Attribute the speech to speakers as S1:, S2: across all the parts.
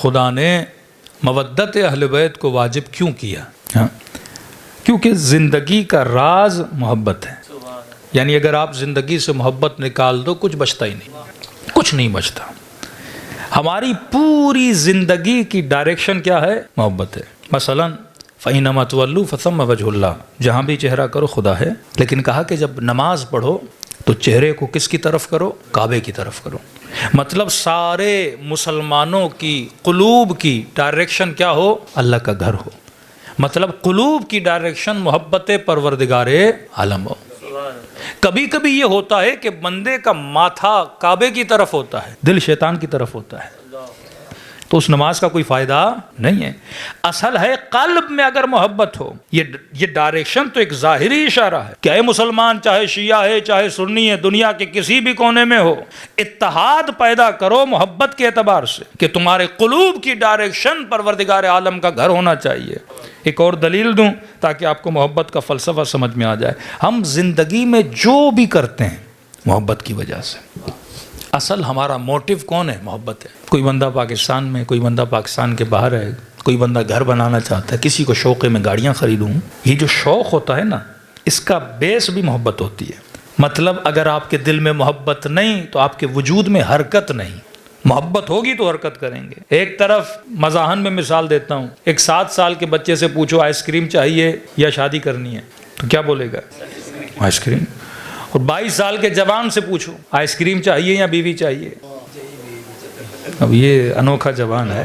S1: خدا نے مودت اہل بیت کو واجب کیوں کیا؟ کیونکہ زندگی کا راز محبت ہے. یعنی اگر آپ زندگی سے محبت نکال دو کچھ بچتا ہی نہیں، کچھ نہیں بچتا. ہماری پوری زندگی کی ڈائریکشن کیا ہے؟ محبت ہے. مثلا فَإِنَّمَا تُوَلُّوا فَثَمَّ وَجْهُ اللَّهِ، جہاں بھی چہرہ کرو خدا ہے. لیکن کہا کہ جب نماز پڑھو تو چہرے کو کس کی طرف کرو؟ کعبے کی طرف کرو. مطلب سارے مسلمانوں کی قلوب کی ڈائریکشن کیا ہو؟ اللہ کا گھر ہو. مطلب قلوب کی ڈائریکشن محبت پروردگار عالم ہو. کبھی کبھی یہ ہوتا ہے کہ بندے کا ماتھا کعبے کی طرف ہوتا ہے، دل شیطان کی طرف ہوتا ہے، تو اس نماز کا کوئی فائدہ نہیں ہے. اصل ہے قلب میں اگر محبت ہو. یہ ڈائریکشن تو ایک ظاہری اشارہ ہے کہ اے مسلمان، چاہے شیعہ ہے چاہے سنی ہے، دنیا کے کسی بھی کونے میں ہو، اتحاد پیدا کرو محبت کے اعتبار سے کہ تمہارے قلوب کی ڈائریکشن پروردگار عالم کا گھر ہونا چاہیے. ایک اور دلیل دوں تاکہ آپ کو محبت کا فلسفہ سمجھ میں آ جائے. ہم زندگی میں جو بھی کرتے ہیں محبت کی وجہ سے. اصل ہمارا موٹیو کون ہے؟ محبت ہے. کوئی بندہ پاکستان میں، کوئی بندہ پاکستان کے باہر ہے، کوئی بندہ گھر بنانا چاہتا ہے، کسی کو شوق ہے میں گاڑیاں خریدوں. یہ جو شوق ہوتا ہے نا، اس کا بیس بھی محبت ہوتی ہے. مطلب اگر آپ کے دل میں محبت نہیں تو آپ کے وجود میں حرکت نہیں. محبت ہوگی تو حرکت کریں گے. ایک طرف مزاحن میں مثال دیتا ہوں، ایک 7 سال کے بچے سے پوچھو آئس کریم چاہیے یا شادی کرنی ہے تو کیا بولے گا؟ Ice cream. اور 22 سال کے جوان سے پوچھو آئس کریم چاہیے یا بیوی چاہیے. اب یہ انوکھا جوان ہے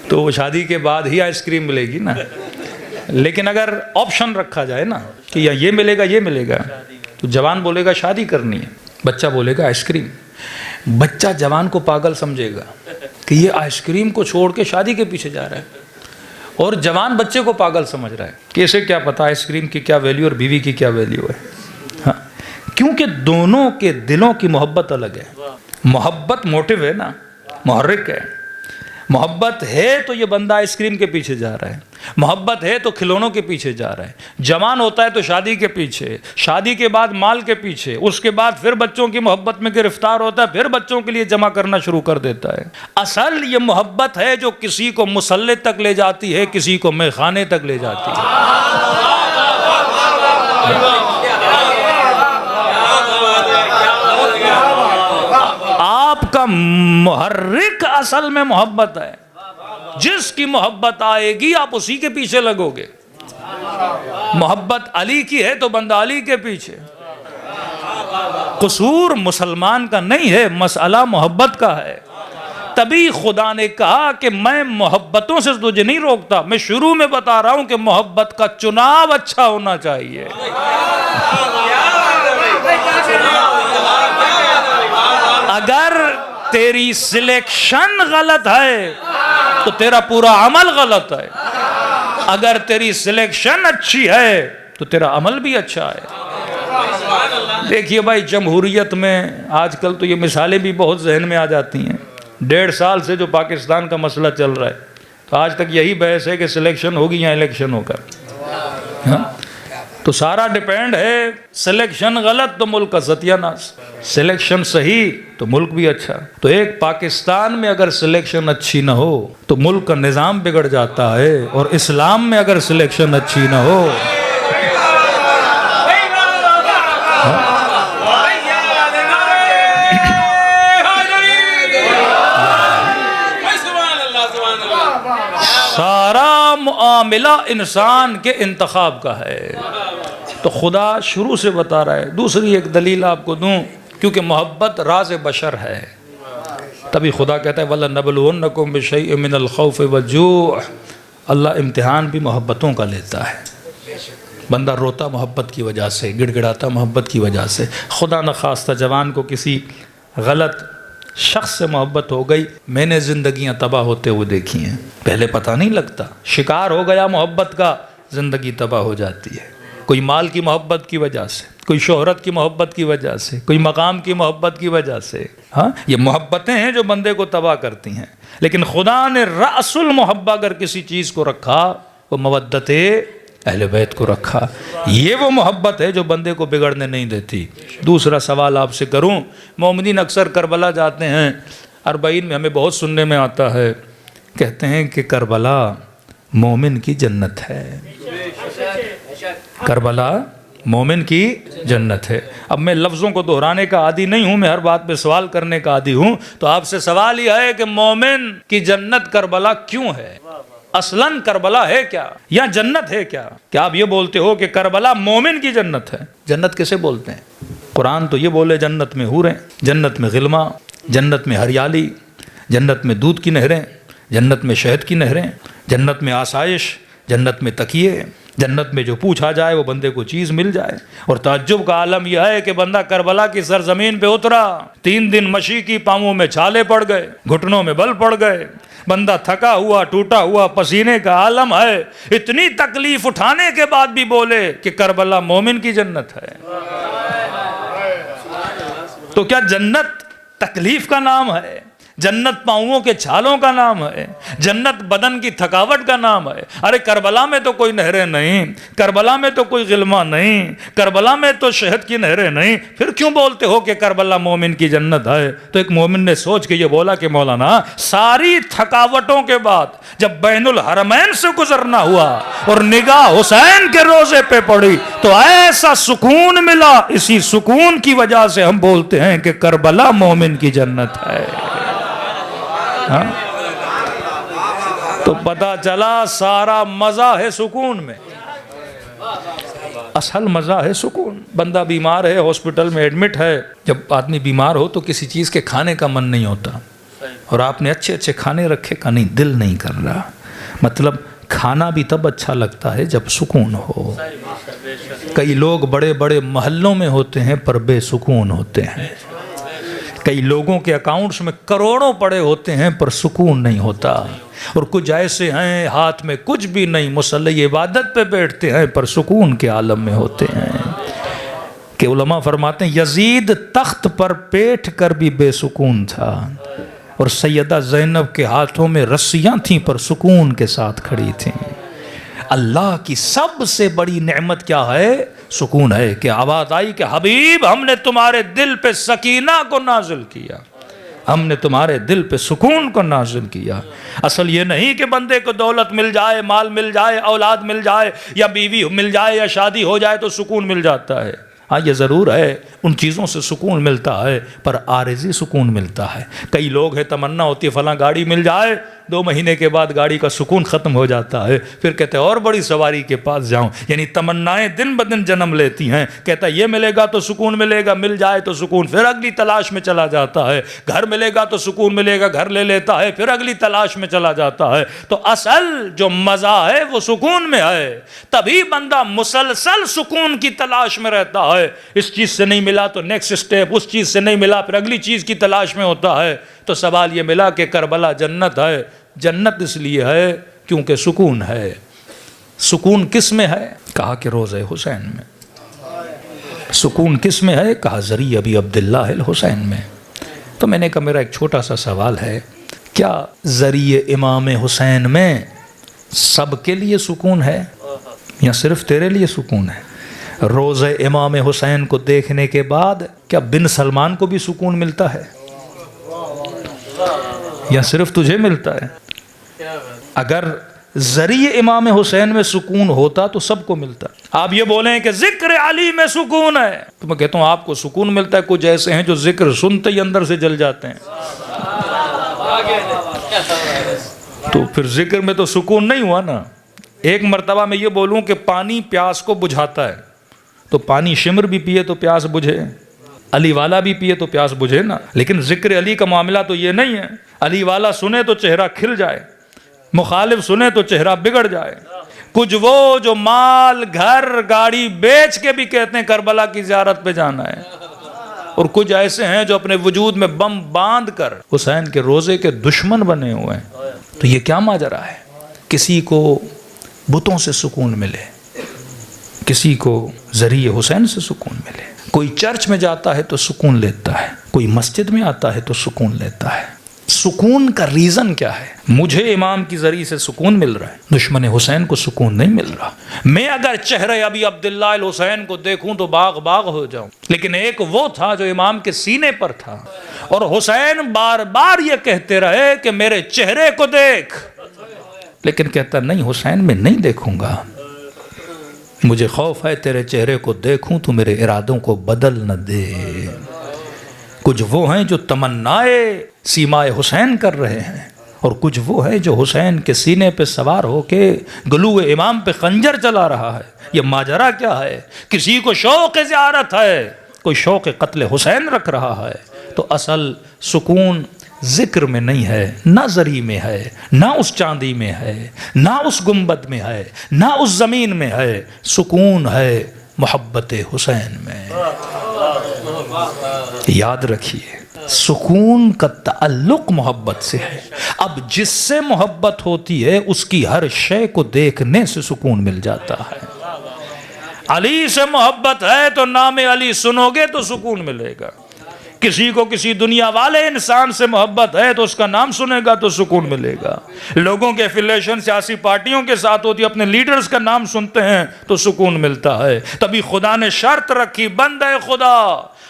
S1: تو وہ شادی کے بعد ہی آئس کریم ملے گی نا. لیکن اگر آپشن رکھا جائے نا کہ یا یہ ملے گا یہ ملے گا، تو جوان بولے گا شادی کرنی ہے، بچہ بولے گا آئس کریم. بچہ جوان کو پاگل سمجھے گا کہ یہ آئس کریم کو چھوڑ کے شادی کے پیچھے جا رہا ہے، اور جوان بچے کو پاگل سمجھ رہا ہے کہ اسے کیا پتا آئس کریم کی کیا ویلیو اور بیوی کی کیا ویلیو ہے. ہاں، کیونکہ دونوں کے دلوں کی محبت الگ ہے. محبت موٹیو ہے نا، محرک ہے. محبت ہے تو یہ بندہ آئس کریم کے پیچھے جا رہا ہے، محبت ہے تو کھلونوں کے پیچھے جا رہا ہے. جوان ہوتا ہے تو شادی کے پیچھے، شادی کے بعد مال کے پیچھے، اس کے بعد پھر بچوں کی محبت میں گرفتار ہوتا ہے، پھر بچوں کے لیے جمع کرنا شروع کر دیتا ہے. اصل یہ محبت ہے جو کسی کو مصلی تک لے جاتی ہے، کسی کو میخانے تک لے جاتی ہے. آپ کا محرک اصل میں محبت ہے. جس کی محبت آئے گی آپ اسی کے پیچھے لگو گے. محبت علی کی ہے تو بندہ علی کے پیچھے. قصور مسلمان کا نہیں ہے، مسئلہ محبت کا ہے. تبھی خدا نے کہا کہ میں محبتوں سے تجھے نہیں روکتا، میں شروع میں بتا رہا ہوں کہ محبت کا چناؤ اچھا ہونا چاہیے. اگر تیری سلیکشن غلط ہے تو تیرا پورا عمل غلط ہے. اگر تیری سلیکشن اچھی ہے تو تیرا عمل بھی اچھا ہے. دیکھیے بھائی، جمہوریت میں آج کل تو یہ مثالیں بھی بہت ذہن میں آ جاتی ہیں. 1.5 سال سے جو پاکستان کا مسئلہ چل رہا ہے تو آج تک یہی بحث ہے کہ سلیکشن ہوگی یا الیکشن ہوگا. تو سارا ڈیپینڈ ہے. سلیکشن غلط تو ملک کا ستیہ ناش، سلیکشن صحیح تو ملک بھی اچھا. تو ایک پاکستان میں اگر سلیکشن اچھی نہ ہو تو ملک کا نظام بگڑ جاتا ہے، اور اسلام میں اگر سلیکشن اچھی نہ ہو سارا معاملہ انسان کے انتخاب کا ہے. تو خدا شروع سے بتا رہا ہے. دوسری ایک دلیل آپ کو دوں، کیونکہ محبت راز بشر ہے، تبھی خدا کہتا ہے وَلَنَبْلُوَنَّكُمْ بِشَيْءٍ مِّنَ الْخَوْفِ وَالْجُوعِ. اللہ امتحان بھی محبتوں کا لیتا ہے. بندہ روتا محبت کی وجہ سے، گڑ گڑاتا محبت کی وجہ سے. خدا نخواستہ جوان کو کسی غلط شخص سے محبت ہو گئی. میں نے زندگیاں تباہ ہوتے ہوئے دیکھی ہیں، پہلے پتہ نہیں لگتا. شکار ہو گیا محبت کا، زندگی تباہ ہو جاتی ہے. کوئی مال کی محبت کی وجہ سے، کوئی شہرت کی محبت کی وجہ سے، کوئی مقام کی محبت کی وجہ سے. ہاں، یہ محبتیں ہیں جو بندے کو تباہ کرتی ہیں. لیکن خدا نے رأس المحبہ اگر کسی چیز کو رکھا، وہ مودت اہل بیت کو رکھا. یہ وہ محبت ہے جو بندے کو بگڑنے نہیں دیتی. دوسرا سوال آپ سے کروں، مومنین اکثر کربلا جاتے ہیں، 40 میں ہمیں بہت سننے میں آتا ہے، کہتے ہیں کہ کربلا مومن کی جنت ہے، کربلا مومن کی جنت ہے۔ اب میں لفظوں کو دہرانے کا عادی نہیں ہوں، میں ہر بات پہ سوال کرنے کا عادی ہوں، تو آپ سے سوال یہ ہے کہ مومن کی جنت کربلا کیوں ہے؟ اصلاً کربلا ہے کیا یا جنت ہے کیا؟ کیا آپ یہ بولتے ہو کہ کربلا مومن کی جنت ہے؟ جنت کسے بولتے ہیں؟ قرآن تو یہ بولے جنت میں حوریں، جنت میں غلما، جنت میں ہریالی، جنت میں دودھ کی نہریں، جنت میں شہد کی نہریں، جنت میں آسائش، جنت میں تکیے، جنت میں جو پوچھا جائے وہ بندے کو چیز مل جائے۔ اور تعجب کا عالم یہ ہے کہ بندہ کربلا کی سرزمین پہ اترا، 3 دن مشی کی، پاؤں میں چھالے پڑ گئے، گھٹنوں میں بل پڑ گئے، بندہ تھکا ہوا ٹوٹا ہوا، پسینے کا عالم ہے، اتنی تکلیف اٹھانے کے بعد بھی بولے کہ کربلا مومن کی جنت ہے۔ تو کیا جنت تکلیف کا نام ہے؟ جنت پاؤں کے چھالوں کا نام ہے؟ جنت بدن کی تھکاوٹ کا نام ہے؟ ارے کربلا میں تو کوئی نہریں نہیں، کربلا میں تو کوئی غلما نہیں، کربلا میں تو شہد کی نہریں نہیں، پھر کیوں بولتے ہو کہ کربلا مومن کی جنت ہے؟ تو ایک مومن نے سوچ کے یہ بولا کہ مولانا، ساری تھکاوٹوں کے بعد جب بین الحرمین سے گزرنا ہوا اور نگاہ حسین کے روضے پہ پڑی تو ایسا سکون ملا، اسی سکون کی وجہ سے ہم بولتے ہیں کہ کربلا مومن کی جنت ہے۔ ہاں؟ تو پتہ چلا سارا مزہ ہے سکون میں، اصل مزہ ہے سکون۔ بندہ بیمار ہے، ہاسپٹل میں ایڈمٹ ہے، جب آدمی بیمار ہو تو کسی چیز کے کھانے کا من نہیں ہوتا، اور آپ نے اچھے اچھے کھانے رکھے کا نہیں، دل نہیں کر رہا۔ مطلب کھانا بھی تب اچھا لگتا ہے جب سکون ہو۔ کئی لوگ بڑے بڑے محلوں میں ہوتے ہیں پر بے سکون ہوتے ہیں، کئی لوگوں کے اکاؤنٹس میں کروڑوں پڑے ہوتے ہیں پر سکون نہیں ہوتا، اور کچھ ایسے ہیں ہاتھ میں کچھ بھی نہیں، مصلی عبادت پہ بیٹھتے ہیں پر سکون کے عالم میں ہوتے ہیں۔ کہ علماء فرماتے ہیں یزید تخت پر بیٹھ کر بھی بے سکون تھا، اور سیدہ زینب کے ہاتھوں میں رسیاں تھیں پر سکون کے ساتھ کھڑی تھیں۔ اللہ کی سب سے بڑی نعمت کیا ہے؟ سکون ہے۔ کہ آواز آئی کہ حبیب ہم نے تمہارے دل پہ سکینہ کو نازل کیا، ہم نے تمہارے دل پہ سکون کو نازل کیا۔ اصل یہ نہیں کہ بندے کو دولت مل جائے، مال مل جائے، اولاد مل جائے، یا بیوی مل جائے، یا شادی ہو جائے تو سکون مل جاتا ہے۔ ہاں یہ ضرور ہے، ان چیزوں سے سکون ملتا ہے، پر عارضی سکون ملتا ہے۔ کئی لوگ ہیں تمنا ہوتی ہے فلاں گاڑی مل جائے، 2 مہینے کے بعد گاڑی کا سکون ختم ہو جاتا ہے، پھر کہتے ہیں اور بڑی سواری کے پاس جاؤں۔ یعنی تمنائیں دن بدن جنم لیتی ہیں، کہتا ہے یہ ملے گا تو سکون ملے گا، مل جائے تو سکون، پھر اگلی تلاش میں چلا جاتا ہے۔ گھر ملے گا تو سکون ملے گا، گھر لے لیتا ہے، پھر اگلی تلاش میں چلا جاتا ہے۔ تو اصل جو مزہ ہے وہ سکون میں ہے، تبھی بندہ مسلسل سکون کی تلاش میں رہتا ہے۔ اس چیز سے نہیں ملا تو نیکسٹ سٹیپ، اس چیز سے نہیں ملا پھر اگلی چیز کی تلاش میں ہوتا ہے۔ تو سوال یہ ملا کہ کربلا جنت ہے۔ جنت اس لیے ہے کیونکہ سکون ہے۔ سکون کس میں ہے؟ کہا کہ روضہ حسین میں۔ سکون کس میں ہے؟ کہا ذریعہ ابی عبداللہ الحسین میں۔ تو میں نے کہا میرا ایک چھوٹا سا سوال ہے، کیا ذریعہ امام حسین میں سب کے لیے سکون ہے یا صرف تیرے لیے سکون ہے؟ روضہ امام حسین کو دیکھنے کے بعد کیا بن سلمان کو بھی سکون ملتا ہے یا صرف تجھے ملتا ہے؟ اگر ذریعہ امام حسین میں سکون ہوتا تو سب کو ملتا۔ آپ یہ بولیں کہ ذکر علی میں سکون ہے، تو میں کہتا ہوں آپ کو سکون ملتا ہے، کچھ ایسے ہیں جو ذکر سنتے ہی اندر سے جل جاتے ہیں۔ تو پھر ذکر میں تو سکون نہیں ہوا نا۔ ایک مرتبہ میں یہ بولوں کہ پانی پیاس کو بجھاتا ہے، تو پانی شمر بھی پیے تو پیاس بجھے، علی والا بھی پیے تو پیاس بجھے نا۔ لیکن ذکر علی کا معاملہ تو یہ نہیں ہے، علی والا سنے تو چہرہ کھل جائے، مخالف سنے تو چہرہ بگڑ جائے۔ کچھ وہ جو مال گھر گاڑی بیچ کے بھی کہتے ہیں کربلا کی زیارت پہ جانا ہے، اور کچھ ایسے ہیں جو اپنے وجود میں بم باندھ کر حسین کے روزے کے دشمن بنے ہوئے ہیں۔ تو یہ کیا ماجرا ہے؟ کسی کو بتوں سے سکون ملے، کسی کو ذریعہ حسین سے سکون ملے۔ کوئی چرچ میں جاتا ہے تو سکون لیتا ہے، کوئی مسجد میں آتا ہے تو سکون لیتا ہے۔ سکون کا ریزن کیا ہے؟ مجھے امام کی ذریعے سے سکون مل رہا ہے، دشمن حسین کو سکون نہیں مل رہا۔ میں اگر چہرے ابی عبداللہ الحسین کو دیکھوں تو باغ باغ ہو جاؤں، لیکن ایک وہ تھا جو امام کے سینے پر تھا، اور حسین بار بار یہ کہتے رہے کہ میرے چہرے کو دیکھ، لیکن کہتا نہیں حسین میں نہیں دیکھوں گا، مجھے خوف ہے تیرے چہرے کو دیکھوں تو میرے ارادوں کو بدل نہ دے۔ کچھ وہ ہیں جو تمنائے سیمائے حسین کر رہے ہیں، اور کچھ وہ ہے جو حسین کے سینے پہ سوار ہو کے گلو امام پہ خنجر چلا رہا ہے۔ یہ ماجرا کیا ہے؟ کسی کو شوق زیارت ہے، کوئی شوق قتل حسین رکھ رہا ہے۔ تو اصل سکون ذکر میں نہیں ہے، نہ زری میں ہے، نہ اس چاندی میں ہے، نہ اس گنبد میں ہے، نہ اس زمین میں ہے، سکون ہے محبت حسین میں۔ یاد رکھیے سکون کا تعلق محبت سے ہے۔ اب جس سے محبت ہوتی ہے اس کی ہر شے کو دیکھنے سے سکون مل جاتا ہے۔ علی سے محبت ہے تو نام علی سنو گے تو سکون ملے گا۔ کسی کو کسی دنیا والے انسان سے محبت ہے تو اس کا نام سنے گا تو سکون ملے گا۔ لوگوں کے افیلیشن سیاسی پارٹیوں کے ساتھ ہوتی ہے، اپنے لیڈرز کا نام سنتے ہیں تو سکون ملتا ہے۔ تبھی خدا نے شرط رکھی، بندہ خدا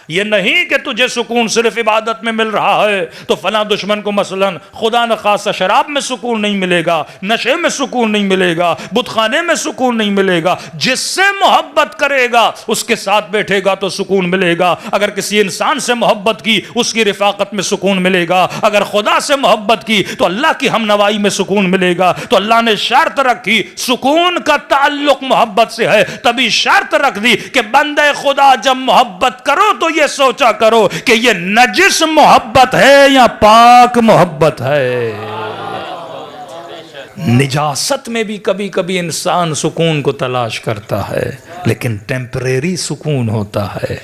S1: یہ نہیں کہ تجھے سکون صرف عبادت میں مل رہا ہے تو فلاں دشمن کو مثلا خدا نخواستہ شراب میں سکون نہیں ملے گا، نشے میں سکون نہیں ملے گا، بت خانے میں سکون نہیں ملے گا۔ جس سے محبت کرے گا اس کے ساتھ بیٹھے گا تو سکون ملے گا۔ اگر کسی انسان سے محبت کی اس کی رفاقت میں سکون ملے گا، اگر خدا سے محبت کی تو اللہ کی ہم نوائی میں سکون ملے گا۔ تو اللہ نے شرط رکھی، سکون کا تعلق محبت سے ہے، تبھی شرط رکھ دی کہ بندے خدا جب محبت کرو تو یہ سوچا کرو کہ یہ نجس محبت ہے یا پاک محبت ہے۔ نجاست میں بھی کبھی کبھی انسان سکون کو تلاش کرتا ہے، لیکن ٹیمپریری سکون ہوتا ہے۔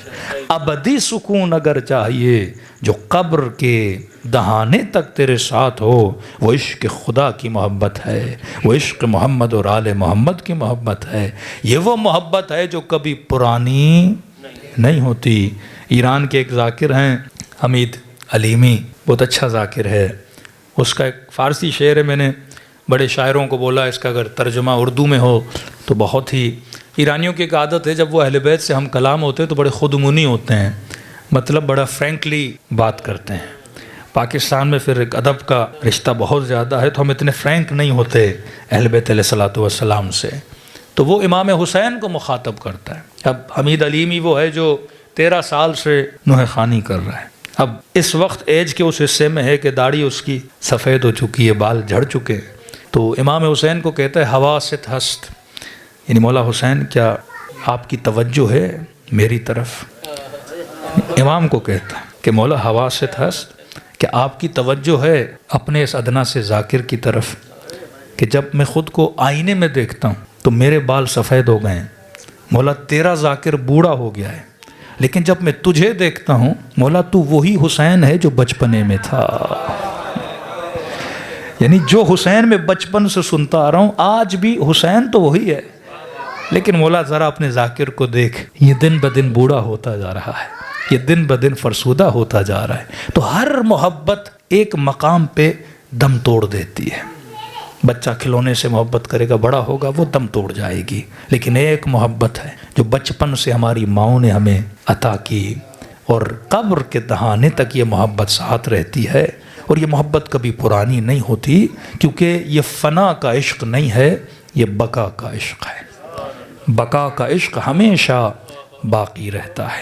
S1: ابدی سکون اگر چاہیے جو قبر کے دہانے تک تیرے ساتھ ہو، وہ عشق خدا کی محبت ہے، وہ عشق محمد اور آل محمد کی محبت ہے۔ یہ وہ محبت ہے جو کبھی پرانی نہیں ہوتی۔ ایران کے ایک ذاکر ہیں حمید علیمی، بہت اچھا ذاکر ہے۔ اس کا ایک فارسی شعر ہے، میں نے بڑے شاعروں کو بولا اس کا اگر ترجمہ اردو میں ہو تو بہت ہی۔ ایرانیوں کی ایک عادت ہے جب وہ اہل بیت سے ہم کلام ہوتے ہیں تو بڑے خودمونی ہوتے ہیں، مطلب بڑا فرینکلی بات کرتے ہیں۔ پاکستان میں پھر ایک ادب کا رشتہ بہت زیادہ ہے تو ہم اتنے فرینک نہیں ہوتے اہل بیت علیہ الصلوۃ والسلام سے۔ تو وہ امام حسین کو مخاطب کرتا ہے۔ اب حمید علیمی وہ ہے جو 13 سال سے نوحہ خوانی کر رہا ہے۔ اب اس وقت ایج کے اس حصے میں ہے کہ داڑھی اس کی سفید ہو چکی ہے، بال جھڑ چکے ہیں۔ تو امام حسین کو کہتا ہے حواست ہست، یعنی مولا حسین کیا آپ کی توجہ ہے میری طرف؟ امام کو کہتا ہے کہ مولا حواست ہست، کہ آپ کی توجہ ہے اپنے اس ادنا سے ذاکر کی طرف، کہ جب میں خود کو آئینے میں دیکھتا ہوں تو میرے بال سفید ہو گئے ہیں، مولا تیرا ذاکر بوڑھا ہو گیا ہے، لیکن جب میں تجھے دیکھتا ہوں مولا تو وہی حسین ہے جو بچپنے میں تھا۔ یعنی جو حسین میں بچپن سے سنتا آ رہا ہوں آج بھی حسین تو وہی ہے، لیکن مولا ذرا اپنے ذاکر کو دیکھ، یہ دن بدن بوڑھا ہوتا جا رہا ہے، یہ دن بدن فرسودہ ہوتا جا رہا ہے۔ تو ہر محبت ایک مقام پہ دم توڑ دیتی ہے۔ بچہ کھلونے سے محبت کرے گا، بڑا ہوگا وہ دم توڑ جائے گی، لیکن ایک محبت ہے جو بچپن سے ہماری ماؤں نے ہمیں عطا کی، اور قبر کے دہانے تک یہ محبت ساتھ رہتی ہے، اور یہ محبت کبھی پرانی نہیں ہوتی، کیونکہ یہ فنا کا عشق نہیں ہے، یہ بقا کا عشق ہے۔ بقا کا عشق ہمیشہ باقی رہتا ہے۔